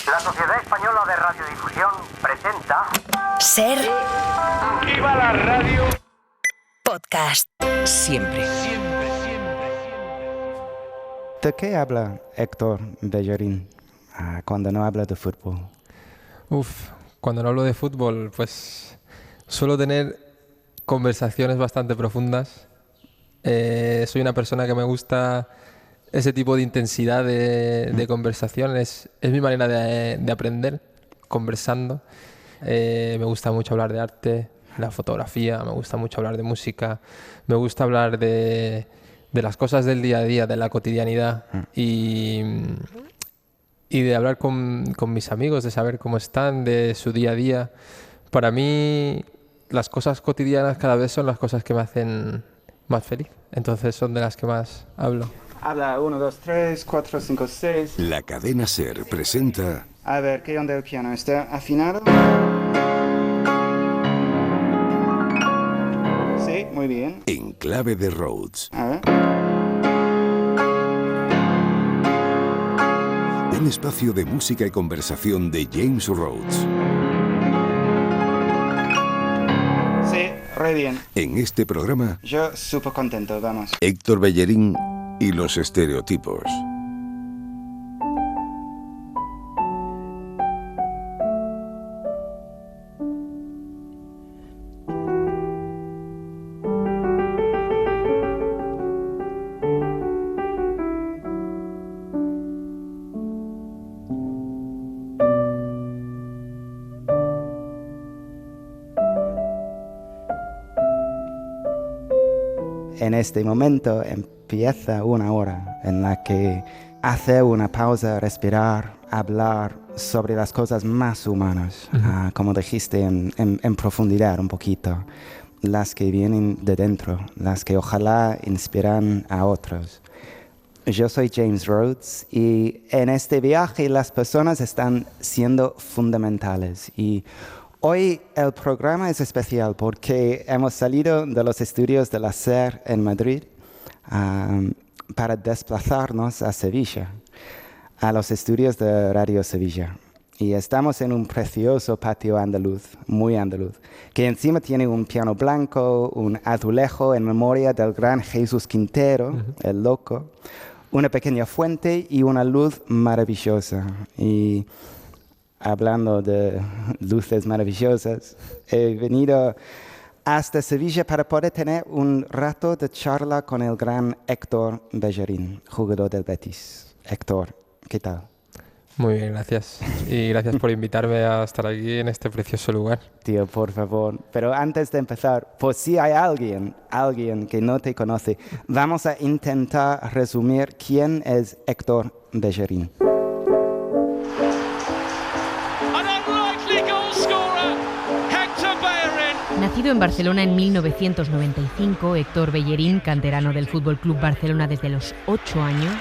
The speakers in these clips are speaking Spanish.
La Sociedad Española de Radiodifusión presenta... Ser... ¡Viva la radio! Podcast. Siempre. ¿De qué habla Héctor Bellerín cuando no habla de fútbol? Cuando no hablo de fútbol, pues suelo tener conversaciones bastante profundas. Soy una persona que me gusta ese tipo de intensidad de conversación. Es mi manera de aprender, conversando. Me gusta mucho hablar de arte, la fotografía, me gusta mucho hablar de música, me gusta hablar de las cosas del día a día, de la cotidianidad y de hablar con mis amigos, de saber cómo están, de su día a día. Para mí, las cosas cotidianas cada vez son las cosas que me hacen más feliz. Entonces son de las que más hablo. Habla 1, 2, 3, 4, 5, 6. La cadena SER presenta... A ver, ¿qué onda el piano? ¿Está afinado? Sí, muy bien. En clave de Rhodes. A ver. Un espacio de música y conversación de James Rhodes. Sí, re bien. En este programa, Yo súper contento, vamos. Héctor Bellerín y los estereotipos. En este momento empieza una hora en la que hacer una pausa, respirar, hablar sobre las cosas más humanas, como dijiste, en profundidad un poquito, las que vienen de dentro, las que ojalá inspiran a otros. Yo soy James Rhodes y en este viaje las personas están siendo fundamentales y hoy el programa es especial porque hemos salido de los estudios de la SER en Madrid para desplazarnos a Sevilla, a los estudios de Radio Sevilla. Y estamos en un precioso patio andaluz, muy andaluz, que encima tiene un piano blanco, un azulejo en memoria del gran Jesús Quintero, el loco, una pequeña fuente y una luz maravillosa. Y hablando de luces maravillosas, he venido hasta Sevilla para poder tener un rato de charla con el gran Héctor Bellerín, jugador del Betis. Héctor, ¿qué tal? Muy bien, gracias. Y gracias por invitarme a estar aquí en este precioso lugar. Tío, por favor. Pero antes de empezar, por si hay alguien que no te conoce, vamos a intentar resumir quién es Héctor Bellerín. Nacido en Barcelona en 1995, Héctor Bellerín, canterano del Fútbol Club Barcelona desde los 8 años,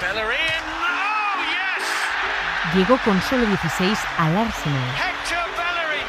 llegó con solo 16 al Arsenal,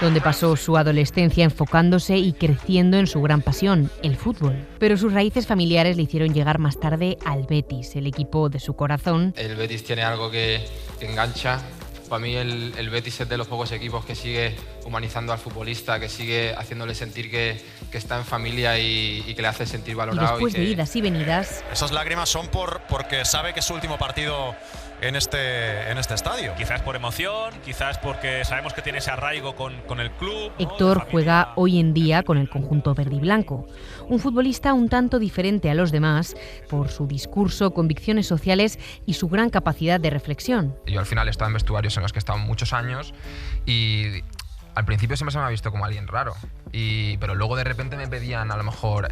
donde pasó su adolescencia enfocándose y creciendo en su gran pasión, el fútbol. Pero sus raíces familiares le hicieron llegar más tarde al Betis, el equipo de su corazón. El Betis tiene algo que engancha. Para mí el Betis es de los pocos equipos que sigue humanizando al futbolista, que sigue haciéndole sentir que está en familia y que le hace sentir valorado. Y después de idas y venidas... Esas lágrimas son porque sabe que es su último partido en este estadio. Quizás por emoción, quizás porque sabemos que tiene ese arraigo con el club. Héctor juega hoy en día con el conjunto verde y blanco. Un futbolista un tanto diferente a los demás por su discurso, convicciones sociales y su gran capacidad de reflexión. Yo al final he estado en vestuarios en los que he estado muchos años y al principio siempre se me ha visto como alguien raro, pero luego de repente me pedían a lo mejor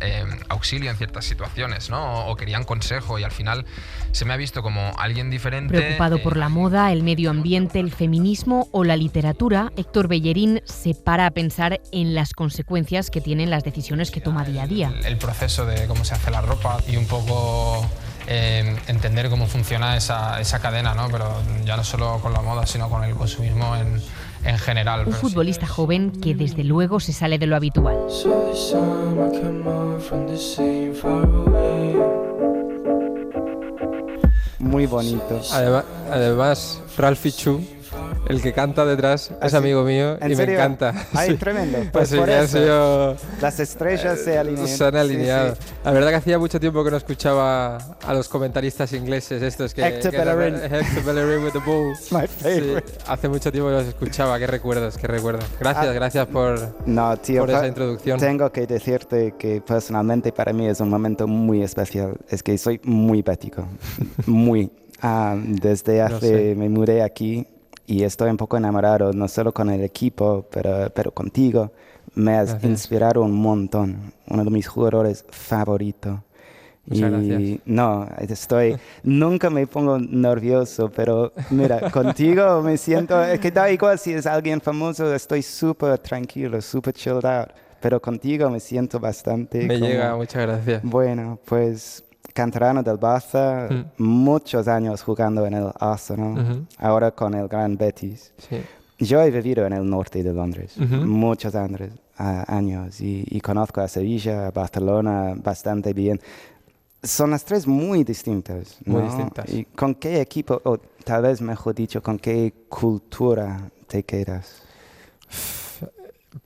auxilio en ciertas situaciones, ¿no? O querían consejo y al final se me ha visto como alguien diferente. Preocupado por la moda, el medio ambiente, el feminismo o la literatura, Héctor Bellerín se para a pensar en las consecuencias que tienen las decisiones que toma día a día. El proceso de cómo se hace la ropa y un poco entender cómo funciona esa cadena, ¿no? Pero ya no solo con la moda, sino con el consumismo en general. Un futbolista joven que desde luego se sale de lo habitual. Muy bonito. Además Ralphie Chu el que canta detrás es amigo mío y serio? me encanta. Ay, Sí. tremendo. Pues Pues sí, por que ha eso. sido... Las estrellas se alinean. Se han alineado. Sí, sí. La verdad que hacía mucho tiempo que no escuchaba a los comentaristas ingleses estos que... Hector que Bellerin. Hector Bellerin with the ball. My Sí, favorite. hace mucho tiempo que los escuchaba. Qué recuerdos, qué recuerdos. Gracias por... No, tío, por esa introducción. Tengo que decirte que personalmente para mí es un momento muy especial. Es que soy muy bético, muy. Desde Lo hace, sé. me mudé aquí y estoy un poco enamorado, no solo con el equipo, pero contigo. Me has Gracias. inspirado un montón, uno de mis jugadores favoritos. Muchas gracias. No, nunca me pongo nervioso, pero mira, contigo me siento, es que da igual si es alguien famoso, estoy súper tranquilo, súper chilled out, pero contigo me siento bastante Me como, llega, muchas gracias. bueno, pues canterano del Barça, muchos años jugando en el Arsenal, ahora con el Gran Betis. Sí. Yo he vivido en el norte de Londres, Ujú. muchos años, y conozco a Sevilla, a Barcelona bastante bien. Son las tres muy distintas, ¿no? Muy distintas. ¿Y con qué equipo, o tal vez mejor dicho, con qué cultura te quedas?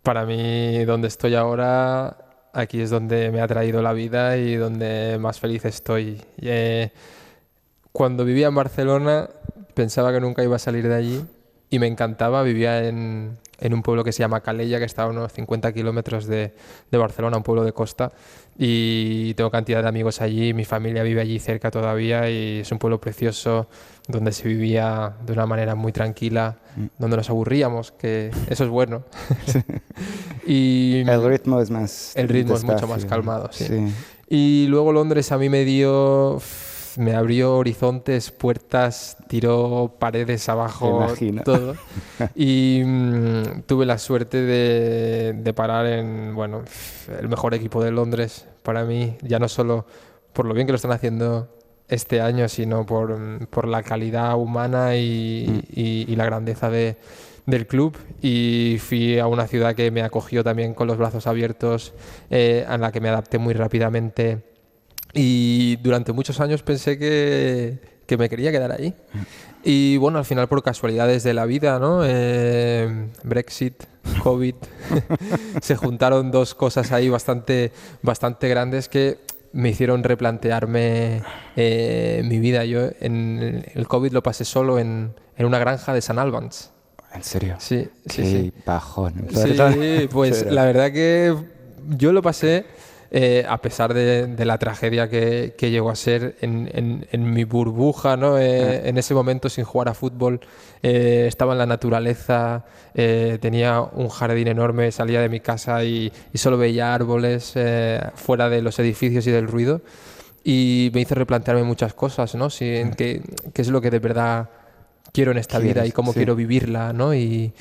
Para mí, donde estoy ahora, aquí es donde me ha traído la vida y donde más feliz estoy. Cuando vivía en Barcelona, pensaba que nunca iba a salir de allí y me encantaba. Vivía en un pueblo que se llama Calella, que está a unos 50 kilómetros de Barcelona, un pueblo de costa. Y tengo cantidad de amigos allí, mi familia vive allí cerca todavía y es un pueblo precioso donde se vivía de una manera muy tranquila, donde nos aburríamos, que eso es bueno. Y El ritmo es más el ritmo es mucho despacio. más calmado, sí. Sí. Y luego Londres a mí me abrió horizontes, puertas, tiró paredes abajo, Me imagino. todo. Y tuve la suerte de parar en, bueno, el mejor equipo de Londres para mí, ya no solo por lo bien que lo están haciendo este año, sino por la calidad humana y la grandeza del club. Y fui a una ciudad que me acogió también con los brazos abiertos, a la que me adapté muy rápidamente. Y durante muchos años pensé que me quería quedar ahí. Y bueno, al final por casualidades de la vida, ¿no? Brexit, COVID, se juntaron dos cosas ahí bastante grandes que me hicieron replantearme mi vida. Yo en el COVID lo pasé solo en una granja de St. Albans. ¿En serio? Sí, sí, Qué sí. bajón. Sí, pues Pero- la verdad que yo lo pasé, a pesar de la tragedia que llegó a ser en mi burbuja, ¿no? En ese momento sin jugar a fútbol, estaba en la naturaleza, tenía un jardín enorme, salía de mi casa y solo veía árboles fuera de los edificios y del ruido, y me hizo replantearme muchas cosas, ¿no? Sí, qué es lo que de verdad quiero en esta vida y cómo sí. quiero vivirla, ¿no? Y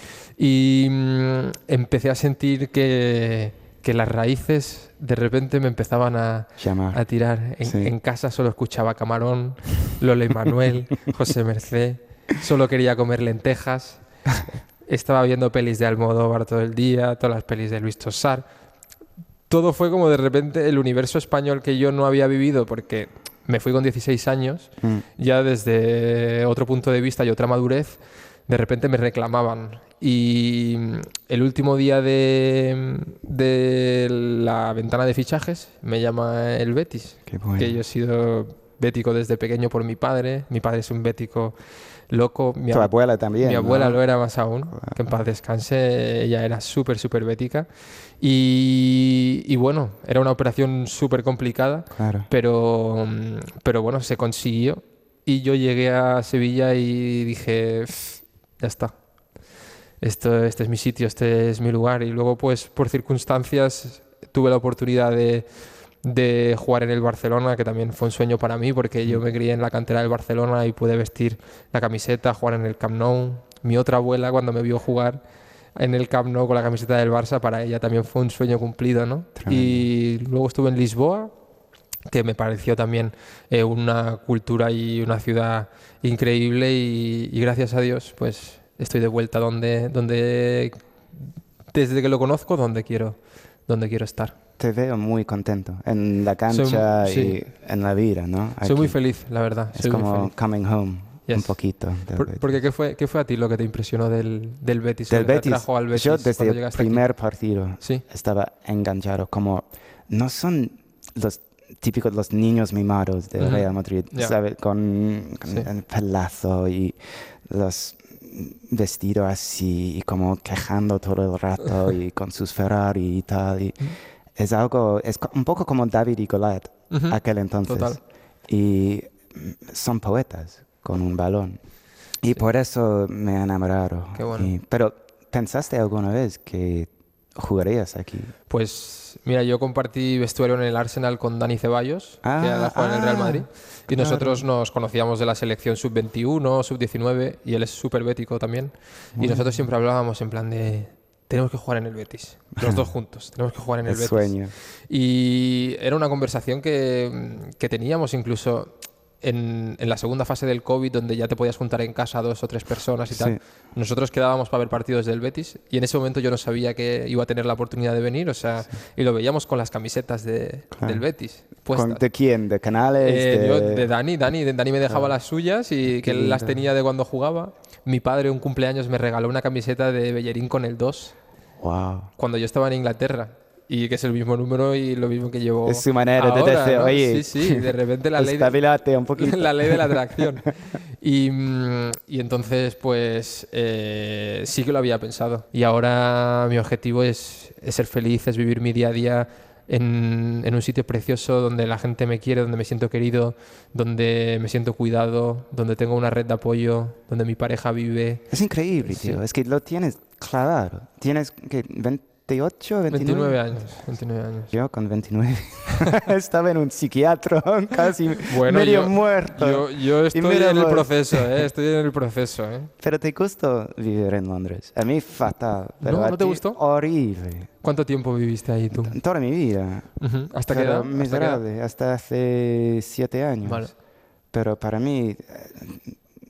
empecé a sentir que las raíces de repente me empezaban a Llamar. tirar. Sí. En casa solo escuchaba Camarón, Lola y Manuel, José Mercé, solo quería comer lentejas, estaba viendo pelis de Almodóvar todo el día, todas las pelis de Luis Tosar. Todo fue como de repente el universo español que yo no había vivido porque me fui con 16 años, ya desde otro punto de vista y otra madurez, de repente me reclamaban. Y el último día de la ventana de fichajes me llama el Betis, Qué bueno. que yo he sido bético desde pequeño por mi padre es un bético loco. Tu abuela también, Mi ¿no? abuela lo era más aún, que en paz descanse, ella era súper bética. Y bueno, era una operación súper complicada, Claro. pero bueno, se consiguió. Y yo llegué a Sevilla y dije, ya está. Este es mi sitio, este es mi lugar. Y luego, pues, por circunstancias, tuve la oportunidad de jugar en el Barcelona, que también fue un sueño para mí, porque yo me crié en la cantera del Barcelona y pude vestir la camiseta, jugar en el Camp Nou. Mi otra abuela, cuando me vio jugar en el Camp Nou con la camiseta del Barça, para ella también fue un sueño cumplido, ¿no? Y luego estuve en Lisboa, que me pareció también una cultura y una ciudad increíble, y gracias a Dios, pues estoy de vuelta donde desde que lo conozco, donde quiero estar. Te veo muy contento en la cancha sí. y en la vida, ¿no? Soy muy Aquí. feliz, la verdad. Es soy muy como feliz. coming home. un poquito. Del Betis. Porque ¿qué fue a ti lo que te impresionó del Betis? Del ¿Qué te Betis, atrajo al Betis yo desde cuando el llegaste primer aquí? partido Sí. estaba enganchado, como no son los típicos los niños mimados del Real Madrid, Ya. ¿sabes? Con Sí. el pelazo y los vestidos así y como quejando todo el rato y con sus Ferrari y tal. Y es un poco como David y Goliat aquel entonces. Total. Y son poetas con un balón. Y por eso me he enamorado. Qué bueno. Pero ¿pensaste alguna vez que jugarías aquí? Pues mira, yo compartí vestuario en el Arsenal con Dani Ceballos, que ahora juega en el Real Madrid, y claro. nosotros nos conocíamos de la selección sub-21, sub-19, y él es súper bético también, y nosotros siempre hablábamos en plan de tenemos que jugar en el Betis, los dos juntos, tenemos que jugar en el Betis. Sueño. Y era una conversación que teníamos incluso en la segunda fase del COVID, donde ya te podías juntar en casa 2 o 3 personas y tal. Sí. Nosotros quedábamos para ver partidos del Betis y en ese momento yo no sabía que iba a tener la oportunidad de venir, o sea, y lo veíamos con las camisetas del Betis puestas. ¿De quién? ¿De Canales? Yo, de Dani me dejaba las suyas y que él las lindo. tenía de cuando jugaba. Mi padre, un cumpleaños, me regaló una camiseta de Bellerín con el 2 Wow. cuando yo estaba en Inglaterra. Y que es el mismo número y lo mismo que llevo Es su manera de ahora, decir, ¿no? oye, Sí, de repente la ley espabilate un poquito. la ley de la atracción. Y entonces, pues, sí que lo había pensado. Y ahora mi objetivo es ser feliz, es vivir mi día a día en un sitio precioso donde la gente me quiere, donde me siento querido, donde me siento cuidado, donde tengo una red de apoyo, donde mi pareja vive. Es increíble, tío. Es que lo tienes clavado. Tienes que 28, 29 años. Yo con 29 estaba en un psiquiatra casi Bueno, medio muerto. Yo estoy mira, en el pues. proceso, estoy en el proceso. Pero ¿te gustó vivir en Londres? A mí fatal. Pero ¿No? a ¿No te ti, gustó? Horrible. ¿Cuánto tiempo viviste ahí tú? Toda mi vida. ¿Hasta qué Pero edad? ¿Hasta qué edad? miserable. Hasta hace 7 años. Vale. Pero para mí,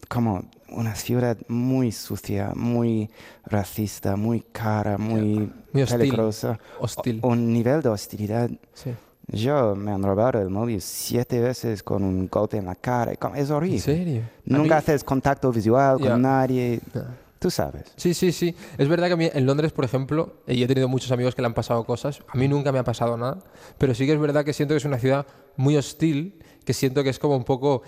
como una ciudad muy sucia, muy racista, muy cara, muy hostil. peligrosa. Hostil. Un nivel de hostilidad. Sí. Yo me han robado el móvil 7 veces con un golpe en la cara. Es horrible. ¿En serio? Nunca haces contacto visual Ya. con nadie. Ya. Tú sabes. Sí. Es verdad que a mí en Londres, por ejemplo, y he tenido muchos amigos que le han pasado cosas, a mí nunca me ha pasado nada, pero sí que es verdad que siento que es una ciudad muy hostil, que siento que es como un poco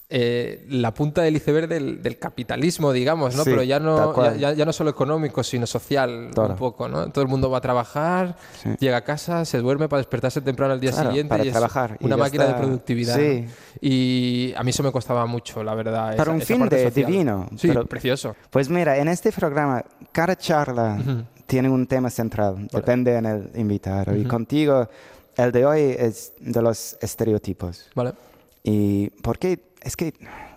la punta del iceberg del capitalismo, digamos, ¿no? Sí, pero ya tal no, cual. ya no solo económico, sino social, Todo. un poco, ¿no? Todo el mundo va a trabajar, Sí. llega a casa, se duerme para despertarse temprano al día Claro, siguiente para y es trabajar, y una ya máquina está. de productividad. Sí. ¿no? Y a mí eso me costaba mucho, la verdad. Pero un fin parte de social. divino. Sí, Pero- precioso. Pues mira, en este programa, cada charla tiene un tema central. Depende en el invitado. Y contigo, el de hoy es de los estereotipos. Vale. ¿Y por qué? Es que,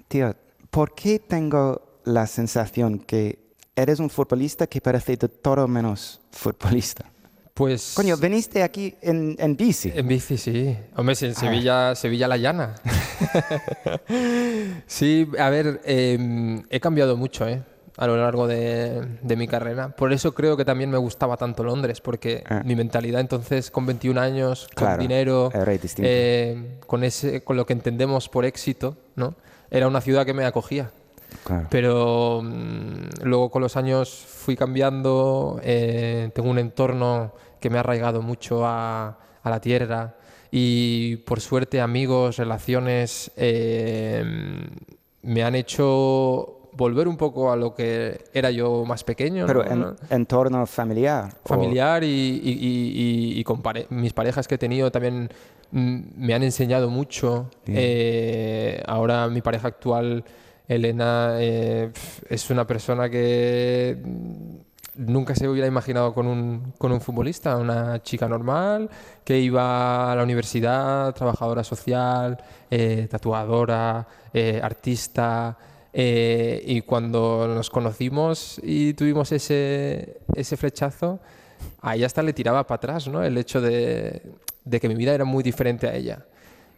tío, ¿por qué tengo la sensación que eres un futbolista que parece de todo menos futbolista? Pues... Coño, veniste aquí en bici. En bici, sí. Hombre, si en Sevilla la llana. Sí, a ver, he cambiado mucho, a lo largo de mi carrera. Por eso creo que también me gustaba tanto Londres, porque mi mentalidad entonces, con 21 años, con Claro, dinero, era distinto. con lo que entendemos por éxito, ¿no? Era una ciudad que me acogía. Claro. Pero luego con los años fui cambiando, tengo un entorno que me ha arraigado mucho a la tierra y por suerte amigos, relaciones me han hecho volver un poco a lo que era yo más pequeño. Pero ¿no? entorno familiar. Familiar y con mis parejas que he tenido también me han enseñado mucho. Ahora mi pareja actual, Elena, es una persona que nunca se hubiera imaginado con un futbolista, una chica normal que iba a la universidad, trabajadora social, tatuadora, artista. Y cuando nos conocimos y tuvimos ese flechazo, ahí hasta le tiraba para atrás, ¿no? El hecho de que mi vida era muy diferente a ella.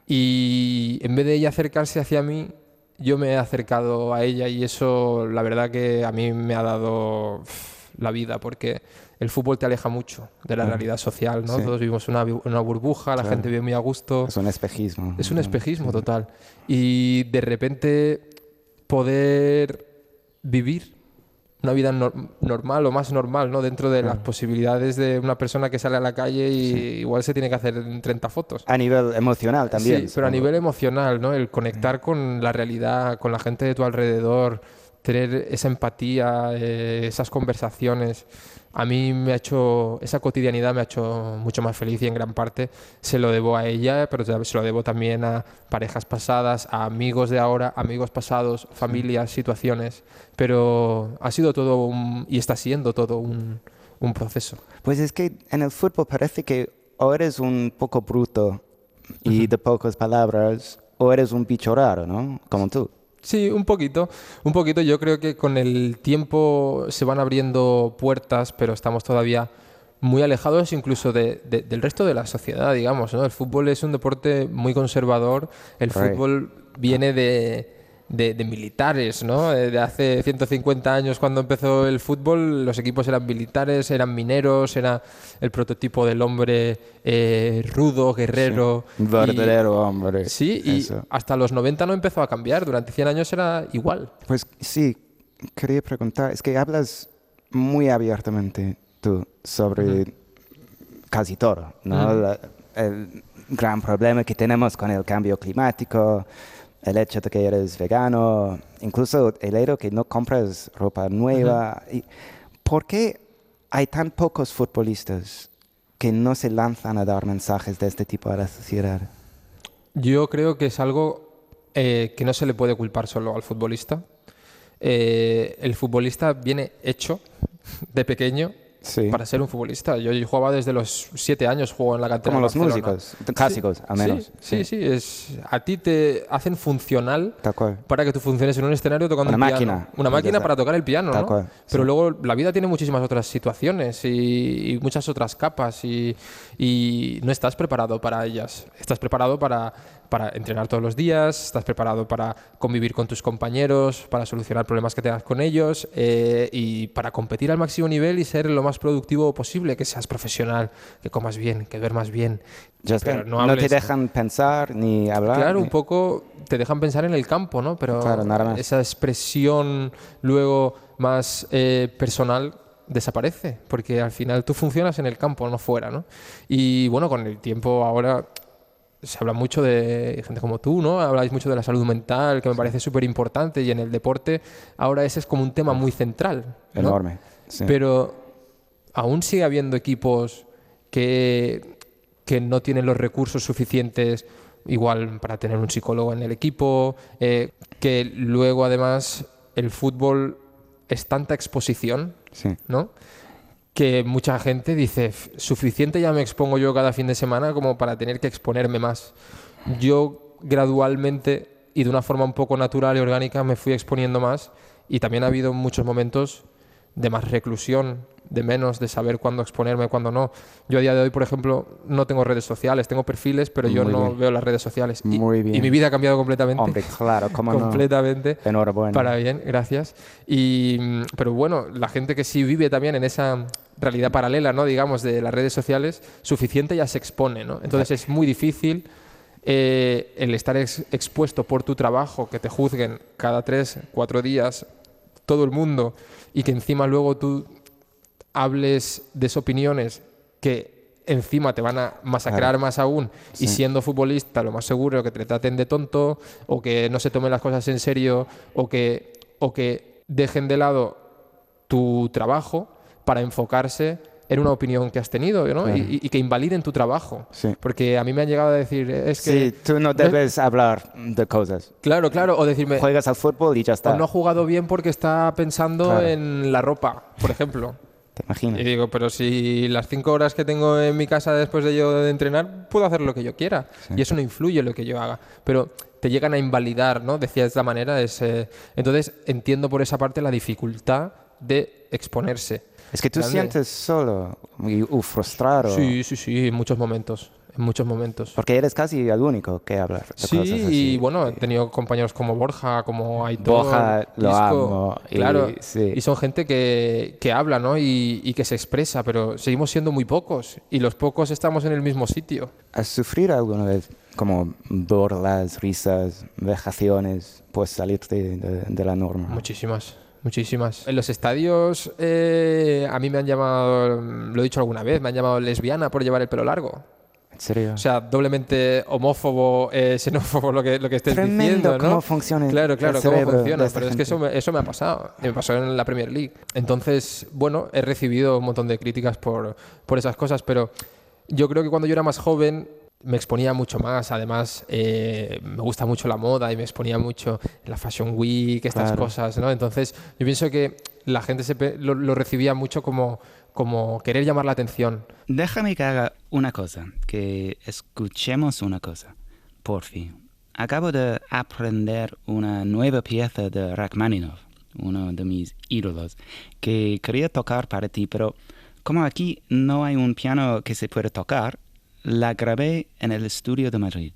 Y en vez de ella acercarse hacia mí, yo me he acercado a ella y eso la verdad que a mí me ha dado la vida, porque el fútbol te aleja mucho de la realidad social, ¿no? Sí. Todos vivimos en una burbuja, la gente vive muy a gusto. Es un espejismo. Es un espejismo total. Y de repente poder vivir una vida normal o más normal, ¿no? Dentro de las posibilidades de una persona que sale a la calle y igual se tiene que hacer 30 fotos. A nivel emocional también. Sí, pero a nivel emocional, ¿no? El conectar con la realidad, con la gente de tu alrededor, tener esa empatía, esas conversaciones. A mí esa cotidianidad me ha hecho mucho más feliz y en gran parte se lo debo a ella, pero se lo debo también a parejas pasadas, a amigos de ahora, amigos pasados, familias, situaciones. Pero ha sido todo y está siendo todo un proceso. Pues es que en el fútbol parece que o eres un poco bruto y de pocas palabras, o eres un bicho raro, ¿no? Como tú. Sí, un poquito. Yo creo que con el tiempo se van abriendo puertas, pero estamos todavía muy alejados incluso del resto de la sociedad, digamos, ¿no? El fútbol es un deporte muy conservador. El fútbol viene de militares, ¿no? De hace 150 años cuando empezó el fútbol, los equipos eran militares, eran mineros, era el prototipo del hombre rudo, guerrero. Sí, verdadero hombre. Sí, y hasta los 90 no empezó a cambiar, durante 100 años era igual. Pues sí, quería preguntar, es que hablas muy abiertamente tú sobre casi todo, ¿no? El gran problema que tenemos con el cambio climático, el hecho de que eres vegano, incluso el hecho de que no compras ropa nueva. ¿Por qué hay tan pocos futbolistas que no se lanzan a dar mensajes de este tipo a la sociedad? Yo creo que es algo que no se le puede culpar solo al futbolista. El futbolista viene hecho de pequeño para ser un futbolista. Yo jugaba desde los 7 años, juego en la cantera. Como los Barcelona. músicos clásicos, al menos. Sí. A ti te hacen funcional para que tú funciones en un escenario tocando una un piano. máquina. Una máquina para tocar el piano, ¿no? Cual, pero luego la vida tiene muchísimas otras situaciones y muchas otras capas y no estás preparado para ellas. Estás preparado para entrenar todos los días, estás preparado para convivir con tus compañeros, para solucionar problemas que tengas con ellos y para competir al máximo nivel y ser lo más productivo posible, que seas profesional, que comas bien, que duermas bien. Pero no te dejan pensar ni hablar. Claro, un poco te dejan pensar en el campo, ¿no? Pero claro, nada más. Esa expresión luego más personal desaparece, porque al final tú funcionas en el campo, no fuera, ¿no? Y bueno, con el tiempo ahora se habla mucho de gente como tú, ¿no? Habláis mucho de la salud mental, que me parece súper importante, y en el deporte ahora ese es como un tema muy central, ¿no? Enorme, sí. Pero aún sigue habiendo equipos que no tienen los recursos suficientes igual para tener un psicólogo en el equipo, que luego además el fútbol es tanta exposición, ¿no? Que mucha gente dice, suficiente ya me expongo yo cada fin de semana como para tener que exponerme más. Yo gradualmente y de una forma un poco natural y orgánica me fui exponiendo más, y también ha habido muchos momentos de más reclusión, de menos, de saber cuándo exponerme, cuándo no. Yo a día de hoy, por ejemplo, no tengo redes sociales, tengo perfiles, pero yo no veo las redes sociales. Y mi vida ha cambiado completamente. Hombre, claro, ¿cómo completamente. No? Enhorabuena. Para bien, gracias. Pero bueno, la gente que sí vive también en esa realidad paralela, ¿no? Digamos, de las redes sociales, suficiente ya se expone, ¿no? Entonces es muy difícil el estar expuesto por tu trabajo, que te juzguen cada 3, 4 días todo el mundo, y que encima luego tú hables de esas opiniones que encima te van a masacrar más aún, y siendo futbolista lo más seguro es que te traten de tonto, o que no se tomen las cosas en serio, o que dejen de lado tu trabajo para enfocarse en una opinión que has tenido, ¿no? Y que invaliden tu trabajo. Porque a mí me han llegado a decir, es que... Sí, tú no debes hablar de cosas. Claro, o decirme... Juegas al fútbol y ya está. O no ha jugado bien porque está pensando en la ropa, por ejemplo. ¿Te imaginas? Y digo, pero si las 5 horas que tengo en mi casa después de yo de entrenar, puedo hacer lo que yo quiera. Y eso no influye en lo que yo haga. Pero te llegan a invalidar, ¿no? Decía de esta manera. Entonces entiendo por esa parte la dificultad de exponerse. Es que tú sientes solo y frustrado. Sí, en muchos momentos. en muchos momentos. Porque eres casi el único que habla de Sí, cosas así. y bueno, he tenido compañeros como Borja, como Aitor, Borja lo Isco, amo. claro, Sí. y son gente que habla, ¿no? Y que se expresa, pero seguimos siendo muy pocos, y los pocos estamos en el mismo sitio. ¿Has sufrido alguna vez como burlas, risas, vejaciones por salirte de la norma? Muchísimas. En los estadios a mí me han llamado, lo he dicho alguna vez, me han llamado lesbiana por llevar el pelo largo. ¿En serio? O sea, doblemente homófobo, xenófobo lo que estés Tremendo diciendo, ¿no? cómo funciona Claro, el cómo cerebro funciona, de esta pero es que gente. eso me ha pasado. Me pasó en la Premier League. Entonces, bueno, he recibido un montón de críticas por esas cosas, pero yo creo que cuando yo era más joven me exponía mucho más. Además, me gusta mucho la moda y me exponía mucho en la Fashion Week, estas Claro. cosas, ¿no? Entonces, yo pienso que la gente lo recibía mucho como querer llamar la atención. Déjame que haga una cosa, que escuchemos una cosa, por fin. Acabo de aprender una nueva pieza de Rachmaninoff, uno de mis ídolos, que quería tocar para ti, pero como aquí no hay un piano que se pueda tocar, la grabé en el estudio de Madrid.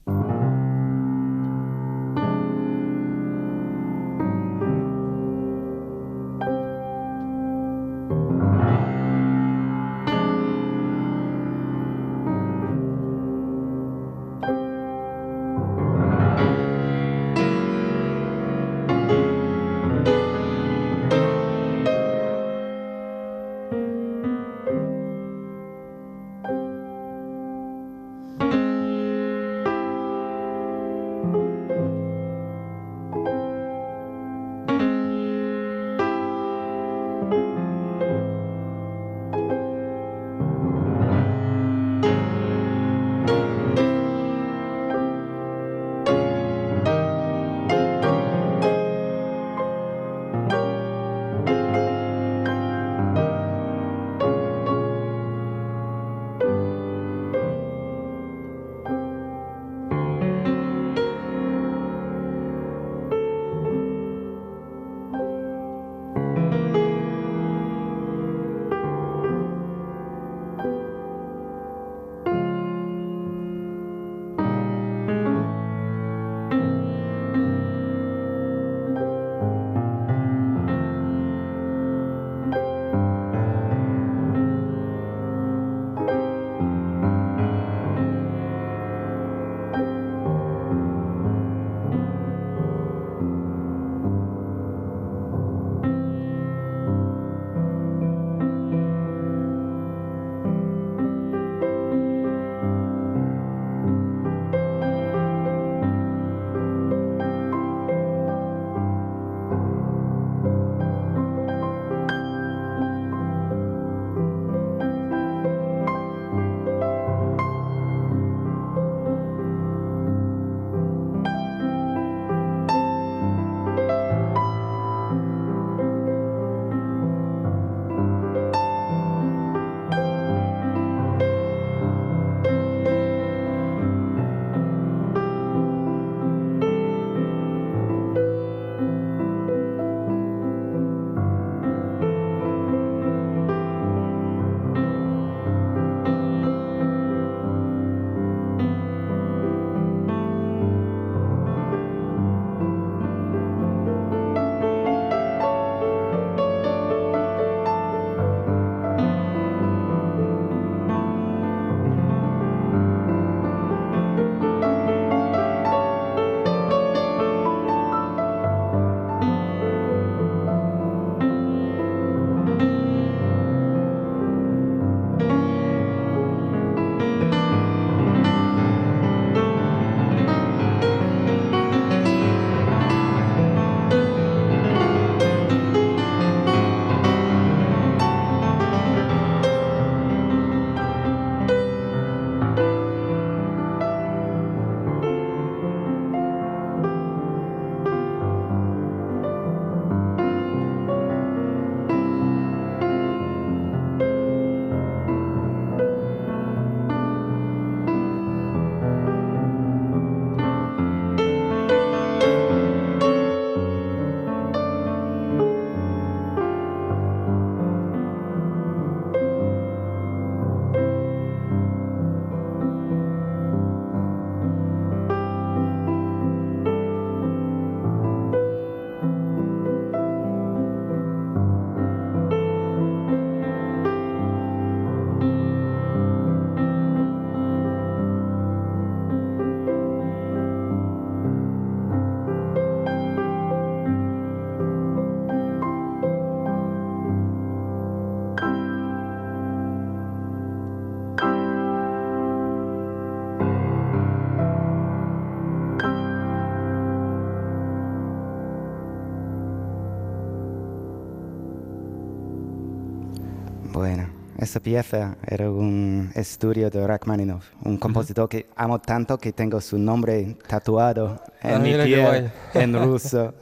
Bueno, esa pieza era un estudio de Rachmaninoff, un compositor que amo tanto que tengo su nombre tatuado en mi piel en ruso.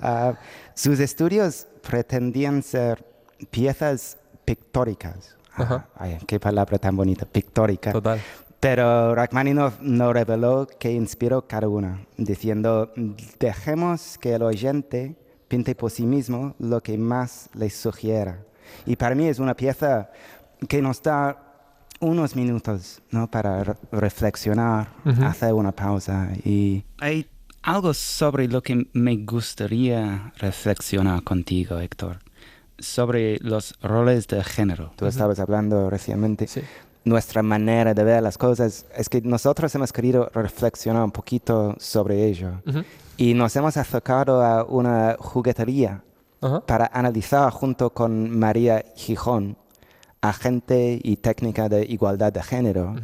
Sus estudios pretendían ser piezas pictóricas. Ay, qué palabra tan bonita, pictórica. Total. Pero Rachmaninoff nos reveló que inspiró cada una, diciendo, dejemos que el oyente pinte por sí mismo lo que más le sugiera. Y para mí es una pieza que nos da unos minutos, ¿no?, para reflexionar, hacer una pausa. Y hay algo sobre lo que me gustaría reflexionar contigo, Héctor, sobre los roles de género. Tú estabas hablando recientemente. Sí. Nuestra manera de ver las cosas es que nosotros hemos querido reflexionar un poquito sobre ello. Y nos hemos acercado a una juguetería para analizar junto con María Gijón, agente y técnica de igualdad de género,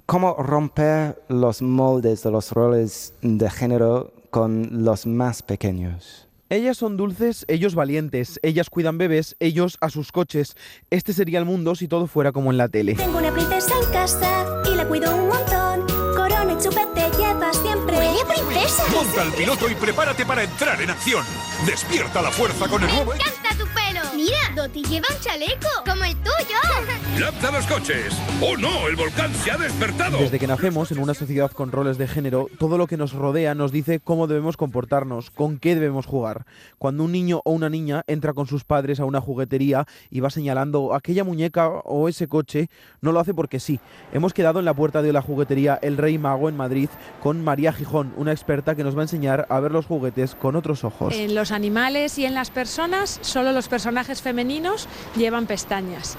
cómo romper los moldes de los roles de género con los más pequeños. Ellas son dulces, ellos valientes, ellas cuidan bebés, ellos a sus coches. Este sería el mundo si todo fuera como en la tele. Tengo una princesa en casa y la cuido un montón. Corona y chupete lleva siempre. ¡Huele a princesa! Monta el piloto y prepárate para entrar en acción. Despierta la fuerza con el nuevo... ¡Me encanta tu pelo! Mira, Doti lleva un chaleco, como el tuyo. ¡Lanza los coches! ¡Oh no! ¡El volcán se ha despertado! Desde que nacemos en una sociedad con roles de género, todo lo que nos rodea nos dice cómo debemos comportarnos, con qué debemos jugar. Cuando un niño o una niña entra con sus padres a una juguetería y va señalando aquella muñeca o ese coche, no lo hace porque sí. Hemos quedado en la puerta de la juguetería El Rey Mago en Madrid con María Gijón, una experta que nos va a enseñar a ver los juguetes con otros ojos. En los animales y en las personas, solo los personajes femeninos llevan pestañas.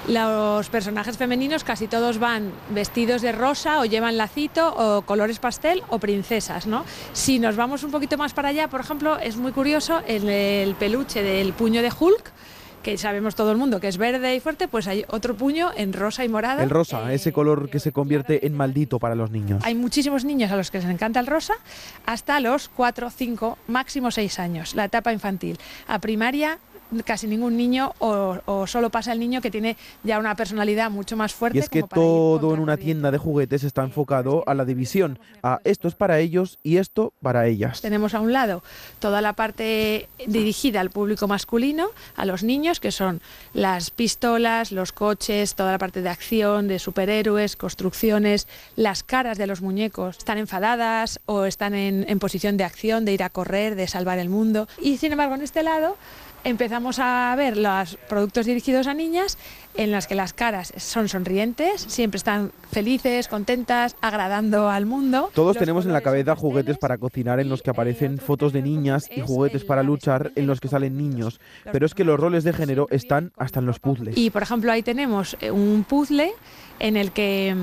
Los personajes femeninos casi todos van vestidos de rosa o llevan lacito o colores pastel o princesas, ¿no? Si nos vamos un poquito más para allá, por ejemplo, es muy curioso el peluche del puño de Hulk, que sabemos todo el mundo que es verde y fuerte, pues hay otro puño en rosa y morado. El rosa, ese color que se convierte en maldito para los niños. Hay muchísimos niños a los que les encanta el rosa, hasta los 4, 5, máximo 6 años, la etapa infantil. A primaria casi ningún niño o solo pasa el niño que tiene ya una personalidad mucho más fuerte. Y es que todo en una tienda de juguetes está enfocado a la división, a esto es para ellos y esto para ellas. Tenemos a un lado toda la parte dirigida al público masculino, a los niños, que son las pistolas, los coches, toda la parte de acción, de superhéroes, construcciones, las caras de los muñecos están enfadadas o están en posición de acción, de ir a correr, de salvar el mundo. Y sin embargo en este lado empezamos a ver los productos dirigidos a niñas en las que las caras son sonrientes, siempre están felices, contentas, agradando al mundo. Todos tenemos en la cabeza juguetes para cocinar en los que aparecen fotos de niñas y juguetes para luchar en los que salen niños, pero es que los roles de género están hasta en los puzzles. Y por ejemplo ahí tenemos un puzzle en el que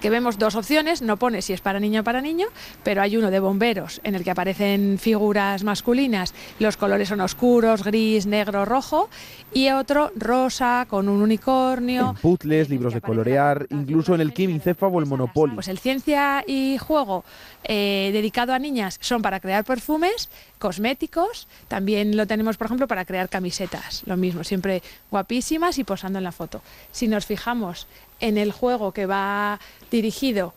vemos dos opciones, no pone si es para niño o para niño, pero hay uno de bomberos en el que aparecen figuras masculinas, los colores son oscuros, gris, negro, rojo, y otro rosa con un unicornio. En puzzles, libros de colorear, incluso en el Quimicéfalo o el Monopoly. Pues el ciencia y juego dedicado a niñas son para crear perfumes, cosméticos, también lo tenemos por ejemplo para crear camisetas, lo mismo, siempre guapísimas y posando en la foto. Si nos fijamos en el juego que va dirigido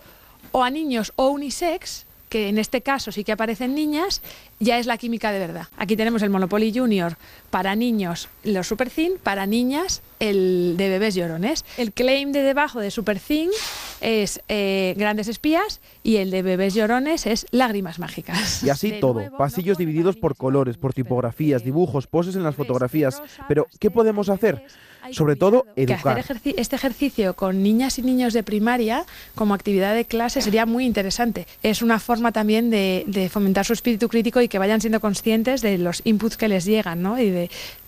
o a niños o unisex, que en este caso sí que aparecen niñas, ya es la química de verdad. Aquí tenemos el Monopoly Junior para niños, los Super Thin, para niñas el de bebés llorones. El claim de debajo de Super Thin es Grandes Espías y el de bebés llorones es Lágrimas Mágicas. Y así todo, pasillos divididos por colores, por tipografías, dibujos, poses en las fotografías. Pero, ¿qué podemos hacer? Sobre todo, educar. Hacer este ejercicio con niñas y niños de primaria como actividad de clase sería muy interesante. Es una forma también de fomentar su espíritu crítico y que vayan siendo conscientes de los inputs que les llegan, ¿no? Y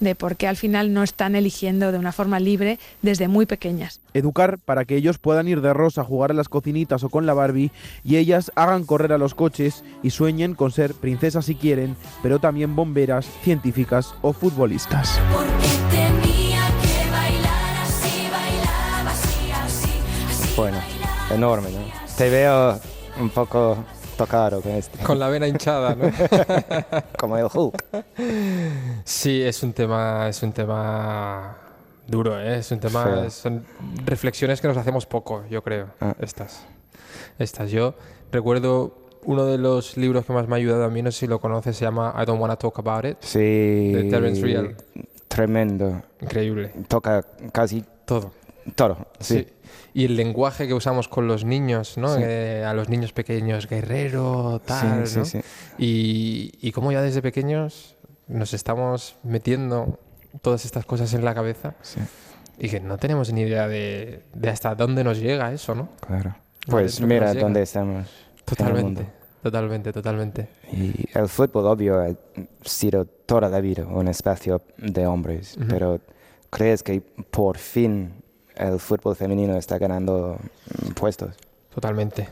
de por qué al final no están eligiendo de una forma libre desde muy pequeñas. Educar para que ellos puedan ir de rosa a jugar a las cocinitas o con la Barbie y ellas hagan correr a los coches y sueñen con ser princesas si quieren, pero también bomberas, científicas o futbolistas. Bueno, enorme, ¿no? Te veo un poco tocado con esto. Con la vena hinchada, ¿no? Como el Hulk. Sí, es un tema Duro, ¿eh? Es un tema... Feo. Son reflexiones que nos hacemos poco, yo creo. Estas. Yo recuerdo uno de los libros que más me ha ayudado a mí, no sé si lo conoces, se llama I Don't Wanna Talk About It. Sí. De Terence Real. Tremendo. Increíble. Toca casi todo. Sí. Y el lenguaje que usamos con los niños, ¿no? Sí. A los niños pequeños, guerrero, tal, Sí, ¿no? sí. Y cómo ya desde pequeños nos estamos metiendo todas estas cosas en la cabeza y que no tenemos ni idea de hasta dónde nos llega eso, ¿no? Claro. Pues mira dónde estamos. Totalmente. Y el fútbol, obvio, ha sido toda la vida un espacio de hombres, pero ¿crees que por fin el fútbol femenino está ganando puestos? Totalmente.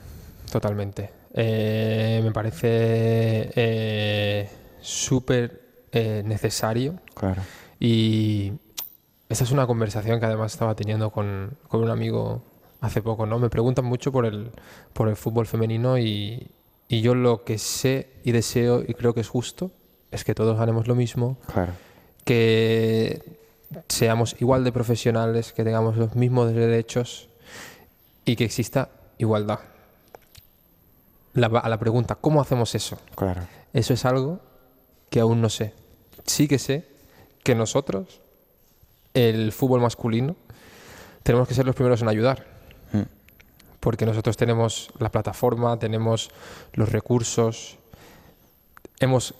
Me parece súper necesario. Claro. Y esta es una conversación que además estaba teniendo con un amigo hace poco, ¿no? Me preguntan mucho por el fútbol femenino y yo lo que sé y deseo y creo que es justo es que todos ganemos lo mismo, claro, que seamos igual de profesionales, que tengamos los mismos derechos y que exista igualdad. A la pregunta, ¿cómo hacemos eso? Claro. Eso es algo que aún no sé. Sí que sé que nosotros, el fútbol masculino, tenemos que ser los primeros en ayudar. Porque nosotros tenemos la plataforma, tenemos los recursos, hemos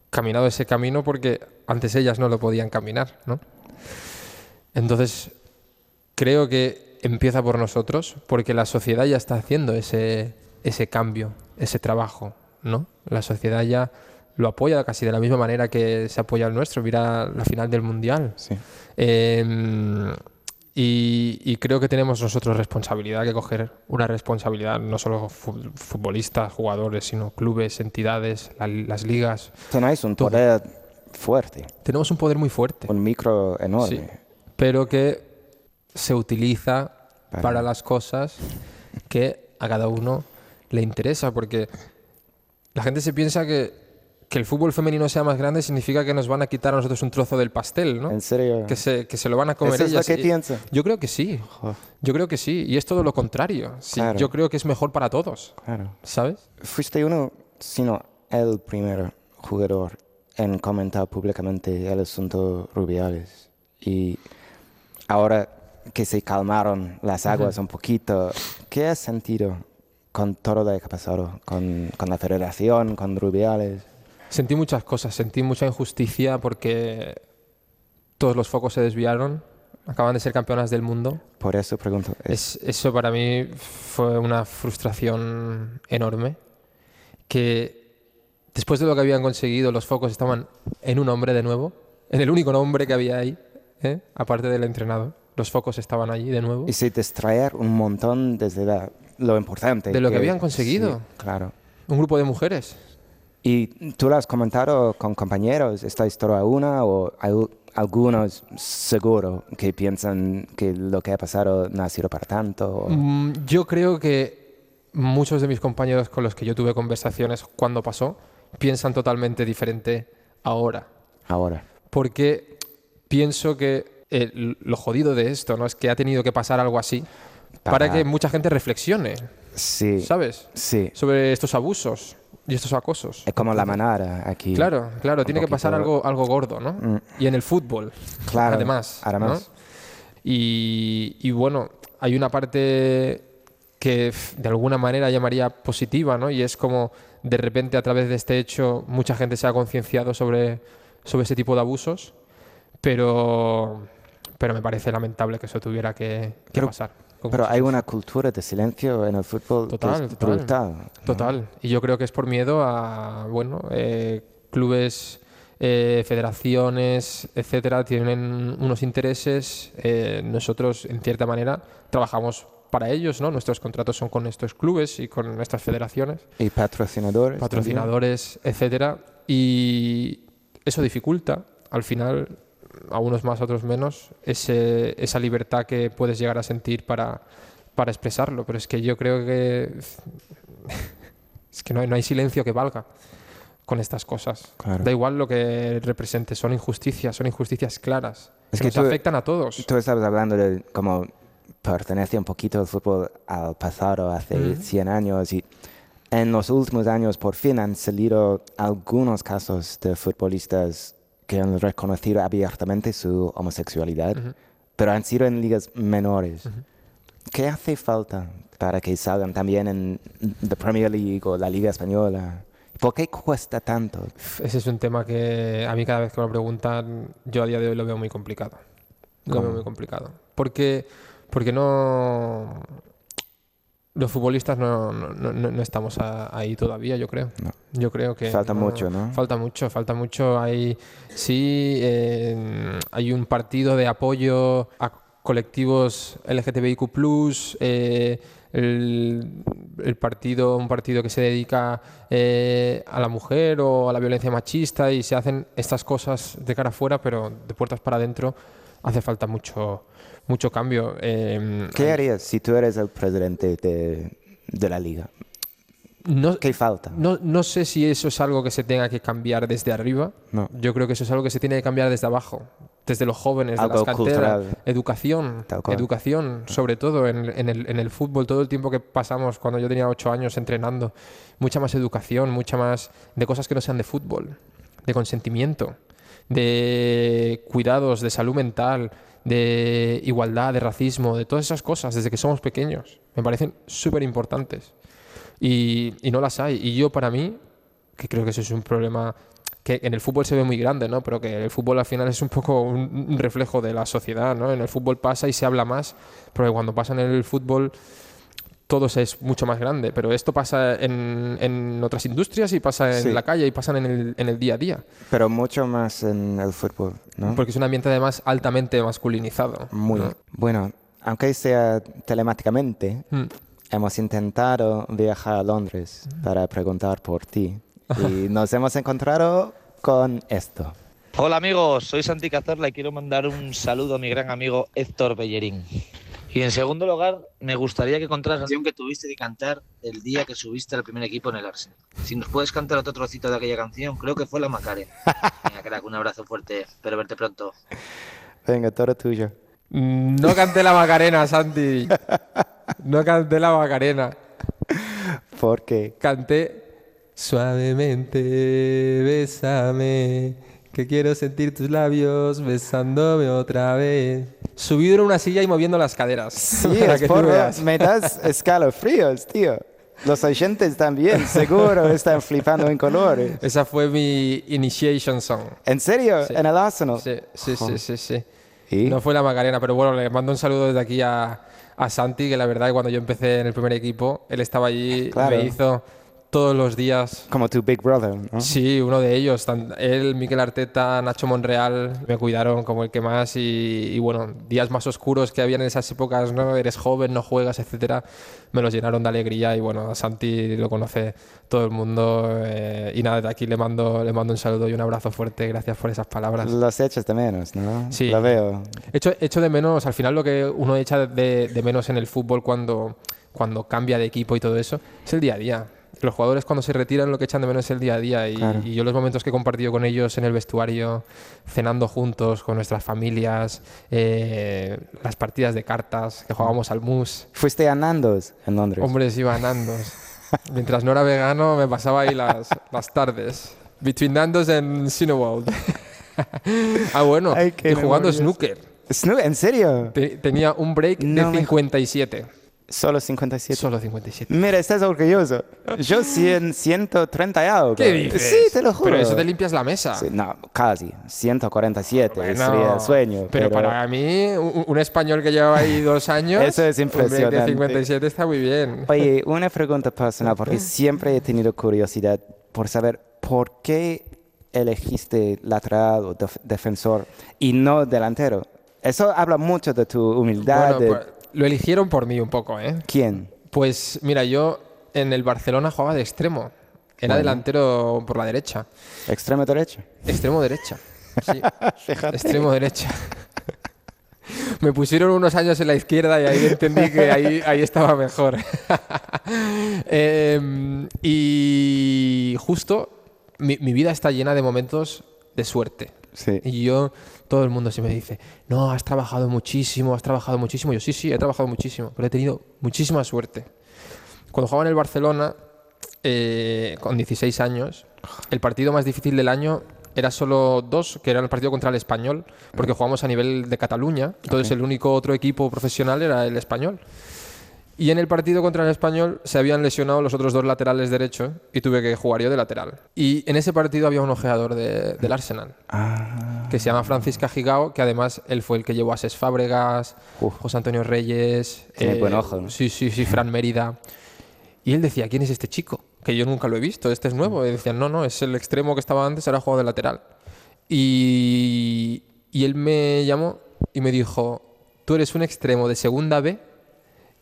caminado ese camino porque antes ellas no lo podían caminar, ¿no? Entonces, creo que empieza por nosotros, porque la sociedad ya está haciendo ese cambio, ese trabajo, ¿no? La sociedad ya lo apoya casi de la misma manera que se apoya el nuestro. Mira la final del Mundial. Sí. Y creo que tenemos nosotros responsabilidad, que coger una responsabilidad, no solo futbolistas, jugadores, sino clubes, entidades, las ligas. Tenéis un poder fuerte. Tenemos un poder muy fuerte. Un micro enorme. Sí, pero que se utiliza para las cosas que a cada uno le interesa, porque la gente se piensa que el fútbol femenino sea más grande significa que nos van a quitar a nosotros un trozo del pastel, ¿no? ¿En serio? Que se lo van a comer ¿Eso ellas. es lo que piensa? Yo creo que sí. Yo creo que sí. Y es todo lo contrario. Sí, claro. Yo creo que es mejor para todos. Claro. ¿Sabes? Fuiste uno, sino el primer jugador en comentar públicamente el asunto Rubiales. Y ahora que se calmaron las aguas un poquito, ¿qué has sentido con todo lo que ha pasado? Con la federación, con Rubiales. Sentí muchas cosas, sentí mucha injusticia porque todos los focos se desviaron, acaban de ser campeonas del mundo. Por eso pregunto. Eso para mí fue una frustración enorme, que después de lo que habían conseguido los focos estaban en un hombre de nuevo, en el único hombre que había ahí, aparte del entrenador. Los focos estaban allí de nuevo. Y se distraer un montón desde lo importante. De lo que habían conseguido. Sí, claro. Un grupo de mujeres. ¿Y tú lo has comentado con compañeros? ¿Estáis toda una o hay algunos seguro que piensan que lo que ha pasado no ha sido para tanto? Yo creo que muchos de mis compañeros con los que yo tuve conversaciones cuando pasó piensan totalmente diferente ahora. Porque pienso que lo jodido de esto, ¿no? Es que ha tenido que pasar algo así para que mucha gente reflexione. Sí. ¿Sabes? Sí. Sobre estos abusos y estos acosos. Es como la manada aquí. Claro, tiene que pasar algo gordo, ¿no? Y en el fútbol, claro, además. ¿no? Y bueno, hay una parte que de alguna manera llamaría positiva, ¿no? Y es como de repente a través de este hecho mucha gente se ha concienciado sobre ese tipo de abusos, pero me parece lamentable que eso tuviera que pasar. Pero hay una cultura de silencio en el fútbol brutal. Total. Y yo creo que es por miedo a, clubes, federaciones, etcétera, tienen unos intereses. Nosotros, en cierta manera, trabajamos para ellos, ¿no? Nuestros contratos son con estos clubes y con estas federaciones. Y patrocinadores. Patrocinadores, etcétera. Y eso dificulta, al final, a unos más, a otros menos, esa libertad que puedes llegar a sentir para expresarlo. Pero es que yo creo que es que no hay silencio que valga. con estas cosas. Claro. Da igual lo que represente, son injusticias claras. Es que que nos afectan a todos. Tú estabas hablando de cómo pertenece un poquito el fútbol al pasado, hace 100 años, y en los últimos años por fin han salido algunos casos de futbolistas que han reconocido abiertamente su homosexualidad, pero han sido en ligas menores. ¿Qué hace falta para que salgan también en la Premier League o la Liga Española? ¿Por qué cuesta tanto? Ese es un tema que a mí cada vez que me lo preguntan, yo a día de hoy lo veo muy complicado. Lo veo muy complicado. Porque no... Los futbolistas no estamos ahí todavía, yo creo. No. Yo creo que... Falta mucho, ¿no? Falta mucho. Hay un partido de apoyo a colectivos LGTBIQ+, un partido que se dedica a la mujer o a la violencia machista, y se hacen estas cosas de cara afuera, pero de puertas para adentro hace falta mucho cambio. ¿Qué harías si tú eres el presidente de la liga? ¿Qué falta? No sé si eso es algo que se tenga que cambiar desde arriba. No. Yo creo que eso es algo que se tiene que cambiar desde abajo, desde los jóvenes, algo de las canteras. Cultural. Educación, sobre todo en el fútbol. Todo el tiempo que pasamos cuando yo tenía 8 años entrenando, mucha más educación, mucha más de cosas que no sean de fútbol, de consentimiento, de cuidados, de salud mental, de igualdad, de racismo, de todas esas cosas desde que somos pequeños. Me parecen súper importantes y no las hay. Y yo, para mí, que creo que eso es un problema que en el fútbol se ve muy grande, ¿no? Pero que el fútbol al final es un poco un reflejo de la sociedad, ¿no? En el fútbol pasa y se habla más, porque cuando pasa en el fútbol todo es mucho más grande, pero esto pasa en otras industrias y pasa en la calle y pasa en el día a día. Pero mucho más en el fútbol, ¿no? Porque es un ambiente además altamente masculinizado. Muy, ¿no? Bueno, aunque sea telemáticamente, hemos intentado viajar a Londres para preguntar por ti y nos hemos encontrado con esto. Hola amigos, soy Santi Cazorla y quiero mandar un saludo a mi gran amigo Héctor Bellerín. Y en segundo lugar, me gustaría que contaras la canción que tuviste que cantar el día que subiste al primer equipo en el Arsenal. Si nos puedes cantar otro trocito de aquella canción, creo que fue la Macarena. Venga, crack, un abrazo fuerte, espero verte pronto. Venga, todo tuyo. No canté la Macarena, Santi. No canté la Macarena. ¿Por qué? Canté suavemente, bésame, que quiero sentir tus labios besándome otra vez. Subido en una silla y moviendo las caderas. Sí, es por me das escalofríos, tío. Los oyentes también, seguro, están flipando en colores. Esa fue mi initiation song. ¿En serio? Sí. ¿En el Arsenal? Sí. ¿Y? No fue la Macarena, pero bueno, le mando un saludo desde aquí a Santi, que la verdad cuando yo empecé en el primer equipo, él estaba allí, claro. Me hizo todos los días. Como tu Big Brother, ¿no? Sí, uno de ellos. Él, Mikel Arteta, Nacho Monreal, me cuidaron como el que más y bueno, días más oscuros que habían en esas épocas, ¿no? Eres joven, no juegas, etcétera, me los llenaron de alegría y bueno, a Santi lo conoce todo el mundo y nada, de aquí le mando un saludo y un abrazo fuerte, gracias por esas palabras. Los echas de menos, ¿no? Sí. Lo veo. Echo de menos, al final lo que uno echa de menos en el fútbol cuando cambia de equipo y todo eso, es el día a día. Los jugadores cuando se retiran lo que echan de menos es el día a día y yo los momentos que he compartido con ellos en el vestuario, cenando juntos con nuestras familias, las partidas de cartas que jugábamos al mus. ¿Fuiste a Nando's en Londres? Hombre, sí, iba a Nando's. Mientras no era vegano me pasaba ahí las tardes. Between Nando's and Cineworld. Bueno, y jugando snooker. ¿En serio? Tenía un break de 57. ¿Solo 57? Solo 57. Mira, estás orgulloso. Yo 130 y algo. ¿Qué dices? Sí, te lo juro. Pero eso te limpias la mesa. Sí, no, casi. 147 sería el sueño. Pero para mí, un español que lleva ahí 2 años... Eso es impresionante. De 57 está muy bien. Oye, una pregunta personal, porque siempre he tenido curiosidad por saber por qué elegiste lateral o defensor y no delantero. Eso habla mucho de tu humildad. Bueno, pues, lo eligieron por mí un poco, ¿eh? ¿Quién? Pues mira, yo en el Barcelona jugaba de extremo. Era delantero por la derecha. ¿Extremo derecha? Extremo derecha, sí. Extremo derecha. Me pusieron unos años en la izquierda y ahí entendí que ahí estaba mejor. Y justo mi vida está llena de momentos de suerte. Sí. Y todo el mundo se me dice, no, has trabajado muchísimo. Yo sí, he trabajado muchísimo, pero he tenido muchísima suerte. Cuando jugaba en el Barcelona, con 16 años, el partido más difícil del año era solo 2, que era el partido contra el Español, porque jugamos a nivel de Cataluña, entonces el único otro equipo profesional era el Español. Y en el partido contra el Español se habían lesionado los otros 2 laterales derechos y tuve que jugar yo de lateral. Y en ese partido había un ojeador del Arsenal, que se llama Francisca Gigao, que además él fue el que llevó a Cesc Fábregas, José Antonio Reyes, tiene buen ojo, ¿no? Sí, Fran Mérida. Y él decía, ¿quién es este chico? Que yo nunca lo he visto, este es nuevo. Y decían, no, es el extremo que estaba antes, ahora juega de lateral. Y él me llamó y me dijo, tú eres un extremo de segunda B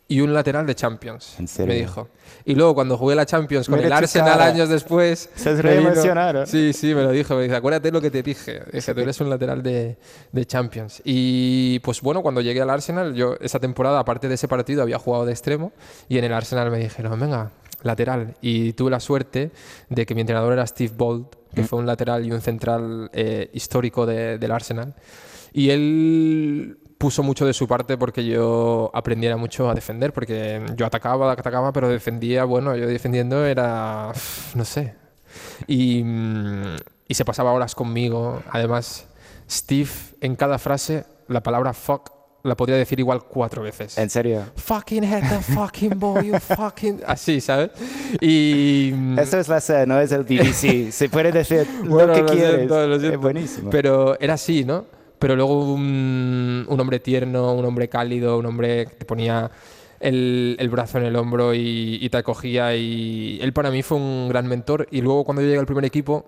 y un lateral de Champions. ¿En serio? Me dijo. Y luego cuando jugué la Champions con el Arsenal años después... Se es re emocionado. Sí, me lo dijo. Me dice, acuérdate lo que te dije. Dije, tú eres un lateral de Champions. Y pues bueno, cuando llegué al Arsenal, yo esa temporada, aparte de ese partido, había jugado de extremo. Y en el Arsenal me dijeron, venga, lateral. Y tuve la suerte de que mi entrenador era Steve Bold, que fue un lateral y un central histórico del Arsenal. Y él puso mucho de su parte porque yo aprendiera mucho a defender, porque yo atacaba, pero defendía, bueno, yo defendiendo era, no sé. Y se pasaba horas conmigo. Además, Steve, en cada frase, la palabra fuck la podría decir igual 4 veces. ¿En serio? Fucking head the fucking boy, you fucking... Así, ¿sabes? Y... Eso es la C, no es el BBC. Se puede decir lo que quieres. Lo siento. Es buenísimo. Pero era así, ¿no? Pero luego un hombre tierno, un hombre cálido, un hombre que te ponía el brazo en el hombro y te acogía. Y él para mí fue un gran mentor. Y luego cuando yo llegué al primer equipo,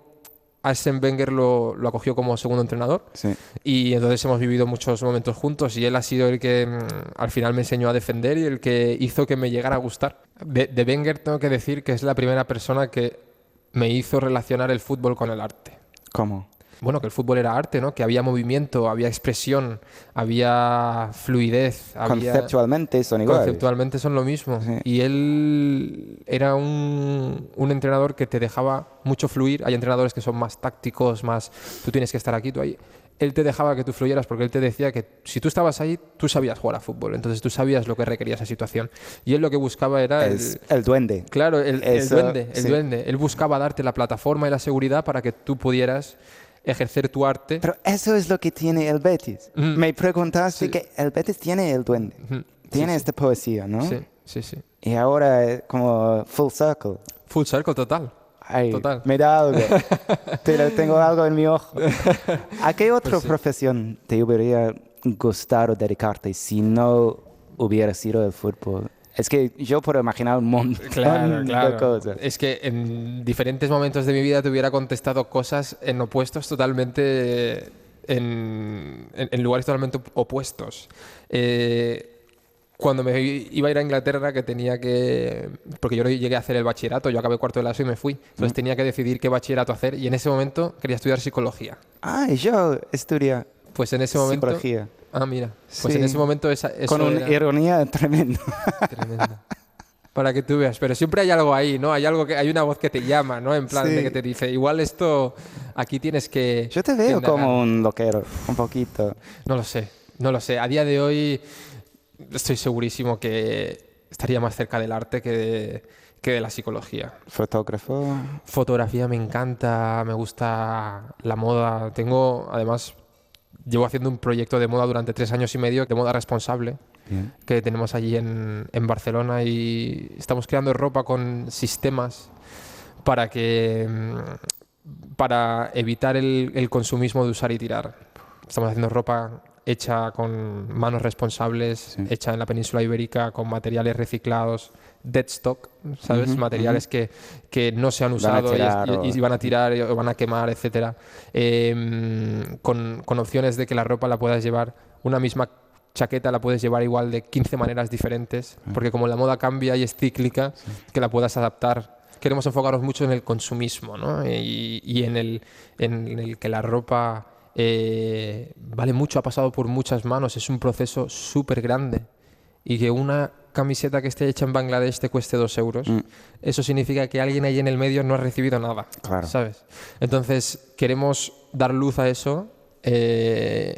Arsène Wenger lo acogió como segundo entrenador. Sí. Y entonces hemos vivido muchos momentos juntos y él ha sido el que al final me enseñó a defender y el que hizo que me llegara a gustar. De Wenger tengo que decir que es la primera persona que me hizo relacionar el fútbol con el arte. ¿Cómo? Bueno, que el fútbol era arte, ¿no? Que había movimiento, había expresión, había fluidez. Conceptualmente son iguales. Conceptualmente son lo mismo. Sí. Y él era un entrenador que te dejaba mucho fluir. Hay entrenadores que son más tácticos, más tú tienes que estar aquí, tú ahí. Él te dejaba que tú fluyeras porque él te decía que si tú estabas ahí, tú sabías jugar a fútbol. Entonces tú sabías lo que requería esa situación. Y él lo que buscaba era el duende. Claro, el duende. Él buscaba darte la plataforma y la seguridad para que tú pudieras ejercer tu arte. Pero eso es lo que tiene el Betis. Me preguntaste que el Betis tiene el duende. Tiene esta poesía, ¿no? Sí. Y ahora es como full circle. Full circle, total. Ay, total. Me da algo. Tengo algo en mi ojo. ¿A qué otra profesión te hubiera gustado dedicarte si no hubiera sido el fútbol? Es que yo puedo imaginar un montón de cosas. Es que en diferentes momentos de mi vida te hubiera contestado cosas en opuestos totalmente... en lugares totalmente opuestos. Cuando me iba a ir a Inglaterra, que tenía que... Porque yo llegué a hacer el bachillerato, yo acabé cuarto de la ESO y me fui. Entonces tenía que decidir qué bachillerato hacer y en ese momento quería estudiar psicología. Ah, yo estudié pues en ese momento... psicología. Ah, mira. Pues sí. En ese momento eso con una ironía tremenda. Tremenda. Para que tú veas. Pero siempre hay algo ahí, ¿no? Hay una voz que te llama, ¿no? En plan de que te dice, igual esto aquí tienes que... Yo te veo como un loquero, un poquito. No lo sé. A día de hoy estoy segurísimo que estaría más cerca del arte que de la psicología. ¿Fotógrafo? Fotografía me encanta, me gusta la moda. Llevo haciendo un proyecto de moda durante 3 años y medio, de moda responsable, que tenemos allí en Barcelona, y estamos creando ropa con sistemas para evitar el consumismo de usar y tirar. Estamos haciendo ropa hecha con manos responsables, hecha en la península ibérica, con materiales reciclados, dead stock, ¿sabes? Materiales que no se han usado y van a tirar o van a quemar, etcétera. Con opciones de que la ropa la puedas llevar, una misma chaqueta la puedes llevar igual de 15 maneras diferentes, porque como la moda cambia y es cíclica, que la puedas adaptar. Queremos enfocarnos mucho en el consumismo, ¿no? Y en el que la ropa vale mucho, ha pasado por muchas manos, es un proceso súper grande, y que una camiseta que esté hecha en Bangladesh te cueste 2 euros, eso significa que alguien ahí en el medio no ha recibido nada, ¿sabes? Entonces queremos dar luz a eso.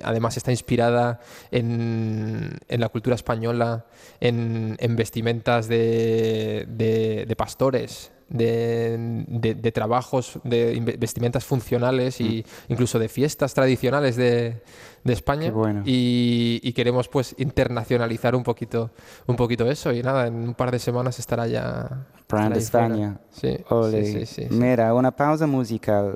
Además está inspirada en la cultura española, en vestimentas de pastores, de trabajos, de vestimentas funcionales e incluso de fiestas tradicionales de España. Qué bueno. Y queremos pues internacionalizar un poquito eso, y nada, en un par de semanas estará ya Brand España. Sí, Ole. sí. Mira, una pausa musical.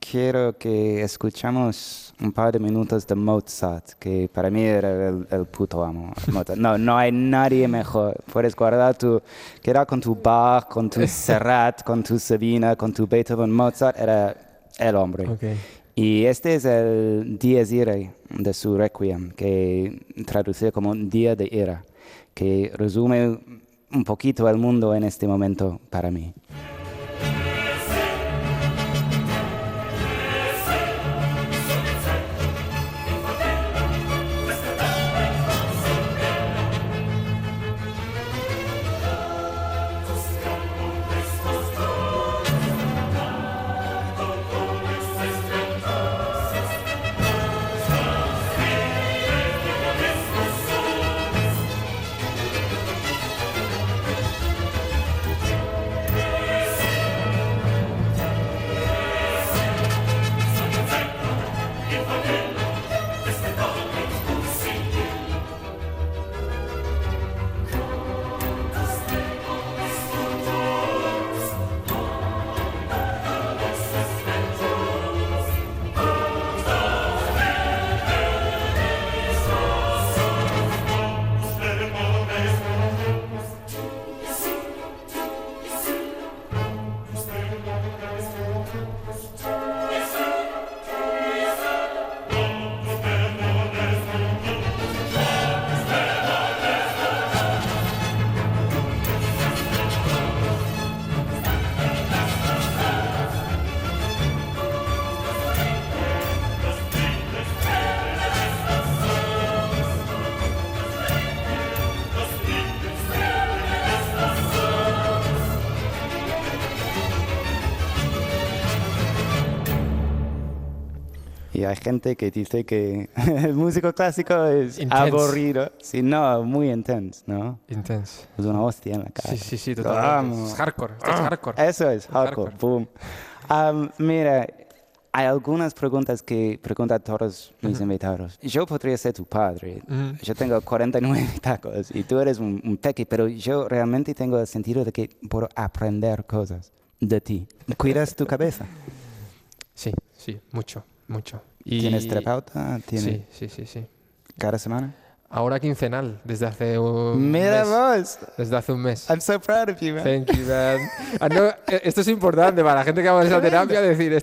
Quiero que escuchamos un par de minutos de Mozart, que para mí era el puto amo. Mozart. No hay nadie mejor. Puedes quedar con tu Bach, con tu Serrat, con tu Sabina, con tu Beethoven. Mozart era el hombre. Okay. Y este es el Dies Irae de su Requiem, que traduce como Día de Ira, que resume un poquito el mundo en este momento para mí. Y hay gente que dice que el músico clásico es aburrido. Sí, no, muy intenso, ¿no? Intenso. Es una hostia en la cara. Sí, totalmente. Es hardcore, esto es hardcore. Eso es hardcore, boom. Mira, hay algunas preguntas que preguntan todos mis invitados. Yo podría ser tu padre. Yo tengo 49 tacos y tú eres un peque, pero yo realmente tengo el sentido de que puedo aprender cosas de ti. ¿Cuidas tu cabeza? Sí, mucho. Y ¿tienes terapeuta? Sí. ¿Cada semana? Ahora quincenal, desde hace un ¡Mira mes. vos! Desde hace un mes. I'm so proud of you, man. Thank you, man. Esto es importante para la gente que va a esa terapia, decir,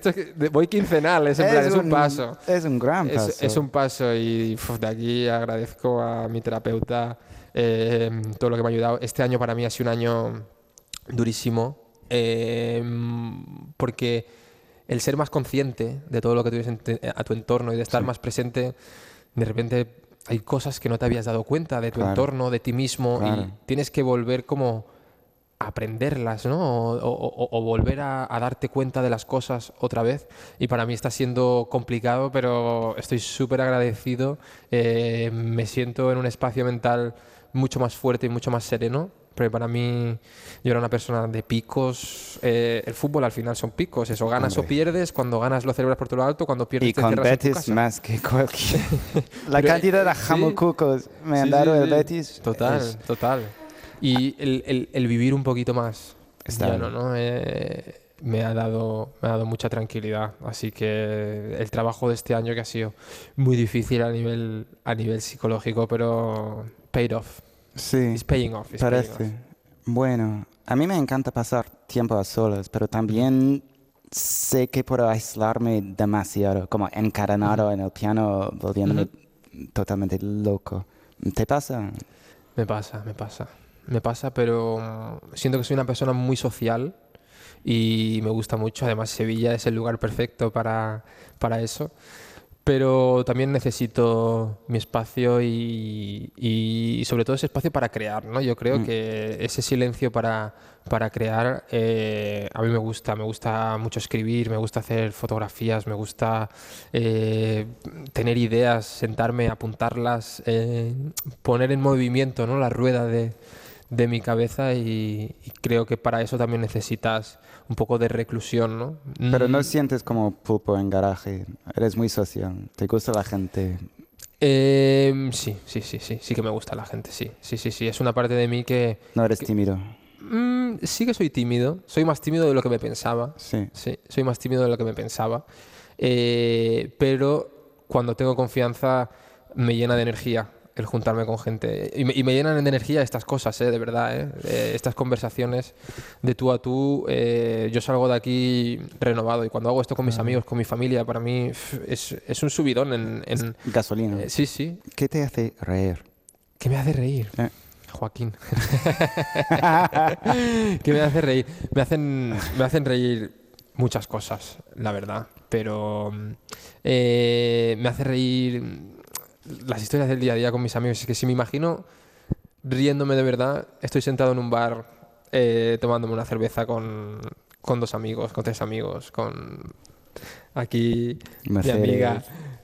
voy quincenal, es un paso. Es un gran paso. Es un paso y de aquí agradezco a mi terapeuta todo lo que me ha ayudado. Este año para mí ha sido un año durísimo porque el ser más consciente de todo lo que tienes a tu entorno y de estar más presente, de repente hay cosas que no te habías dado cuenta de tu entorno, de ti mismo, y tienes que volver como a aprenderlas, ¿no? O volver a darte cuenta de las cosas otra vez. Y para mí está siendo complicado, pero estoy súper agradecido. Me siento en un espacio mental mucho más fuerte y mucho más sereno. Pero para mí, yo era una persona de picos. El fútbol al final son picos. Eso, ganas o pierdes. Cuando ganas lo celebras por todo lo alto. Cuando pierdes y te con cierras en tu Betis casa. más que cualquier... La cantidad de jamocucos me han dado el Betis. Total. Y el vivir un poquito más llano, ¿no? Me ha dado mucha tranquilidad. Así que el trabajo de este año, que ha sido muy difícil a nivel psicológico, pero paid off. Sí, It's paying off. parece. Bueno, a mí me encanta pasar tiempo a solas, pero también sé que puedo aislarme demasiado, como encadenado en el piano, volviéndome totalmente loco. ¿Te pasa? Me pasa, pero siento que soy una persona muy social y me gusta mucho. Además, Sevilla es el lugar perfecto para eso. pero también necesito mi espacio y sobre todo ese espacio para crear, ¿no? Yo creo que ese silencio para crear a mí me gusta mucho escribir, me gusta hacer fotografías, me gusta tener ideas, sentarme, apuntarlas, poner en movimiento, ¿no? La rueda de mi cabeza y creo que para eso también necesitas un poco de reclusión, ¿no? Pero no sientes como pulpo en garaje, eres muy social, ¿te gusta la gente? Sí que me gusta la gente, sí, es una parte de mí que... ¿No eres tímido? Sí que soy tímido, soy más tímido de lo que me pensaba, sí, soy más tímido de lo que me pensaba, pero cuando tengo confianza me llena de energía el juntarme con gente y me llenan de energía estas cosas, de verdad, estas conversaciones de tú a tú. Yo salgo de aquí renovado y cuando hago esto con mis amigos, con mi familia, para mí es un subidón en gasolina. Sí. ¿Qué te hace reír? ¿Qué me hace reír? Joaquín. ¿Qué me hace reír? Me hacen reír muchas cosas, la verdad, pero me hace reír las historias del día a día con mis amigos. Es que si me imagino riéndome de verdad, estoy sentado en un bar tomándome una cerveza con 2 amigos, con 3 amigos, con aquí mi amiga,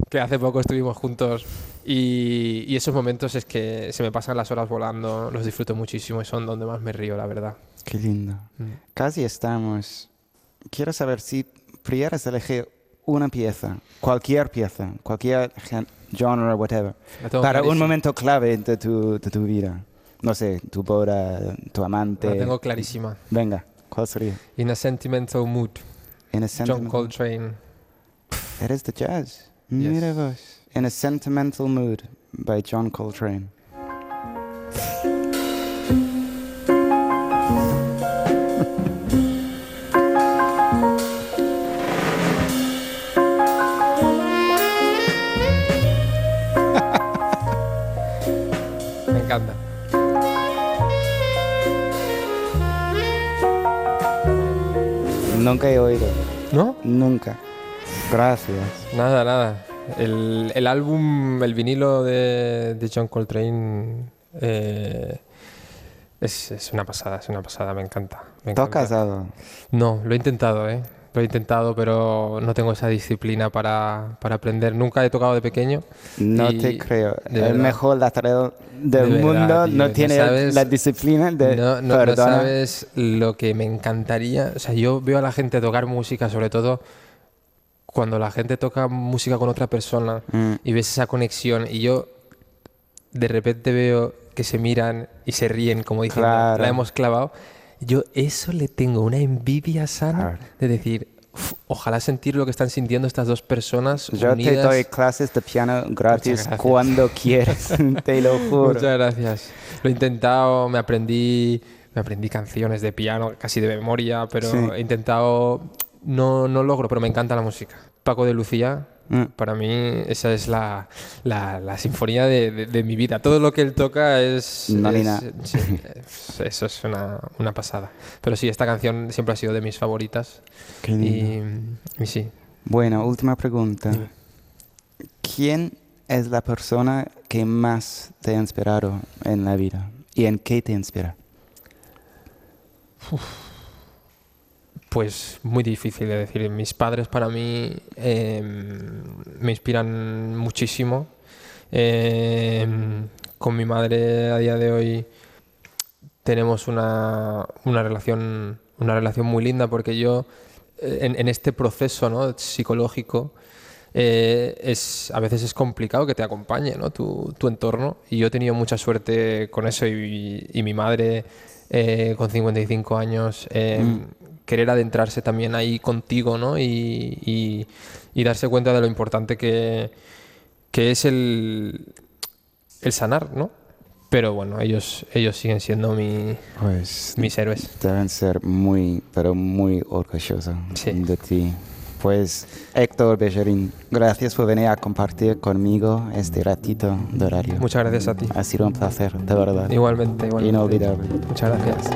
que hace poco estuvimos juntos y esos momentos es que se me pasan las horas volando, los disfruto muchísimo y son donde más me río, la verdad. Qué lindo. Casi estamos. Quiero saber si pudieras elegir una pieza, cualquier genre, whatever, para un momento clave de tu vida. No sé, tu boda, tu amante. La tengo clarísima. Venga, ¿cuál sería? In a Sentimental Mood. John Coltrane. Eres de jazz. Yes. Mira vos. In a Sentimental Mood by John Coltrane. Me encanta. Nunca he oído. ¿No? Nunca. Gracias. Nada. El álbum, el vinilo de John Coltrane es una pasada, me encanta. ¿Tocas algo? No, lo he intentado, pero no tengo esa disciplina para aprender. Nunca he tocado de pequeño. No te creo. El mejor lateral del mundo tío, no tiene la disciplina de... No sabes lo que me encantaría. O sea, yo veo a la gente tocar música, sobre todo cuando la gente toca música con otra persona y ves esa conexión y yo de repente veo que se miran y se ríen como diciendo, claro, la hemos clavado. Yo eso le tengo una envidia sana de decir, ojalá sentir lo que están sintiendo estas dos personas yo unidas. Te doy clases de piano gratis cuando quieres, te lo juro. Muchas gracias. Lo he intentado, me aprendí canciones de piano casi de memoria, pero sí, he intentado, no logro, pero me encanta la música. Paco de Lucía, para mí esa es la sinfonía de mi vida. Todo lo que él toca es eso es una pasada. Pero sí, esta canción siempre ha sido de mis favoritas. Qué lindo. Y sí. Bueno, última pregunta. Dime. ¿Quién es la persona que más te ha inspirado en la vida? ¿Y en qué te inspira? Pues muy difícil de decir. Mis padres para mí me inspiran muchísimo. Con mi madre a día de hoy tenemos una relación muy linda porque yo en este proceso, ¿no?, psicológico a veces es complicado que te acompañe, ¿no?, tu entorno, y yo he tenido mucha suerte con eso y mi madre con 55 años querer adentrarse también ahí contigo, ¿no? Y darse cuenta de lo importante que es el sanar, ¿no? Pero bueno, ellos siguen siendo mis héroes. Deben ser muy, pero muy orgullosos de ti. Pues Héctor Bellerín, gracias por venir a compartir conmigo este ratito de radio. Muchas gracias a ti. Ha sido un placer, de verdad. Igualmente. Inolvidable. Muchas gracias.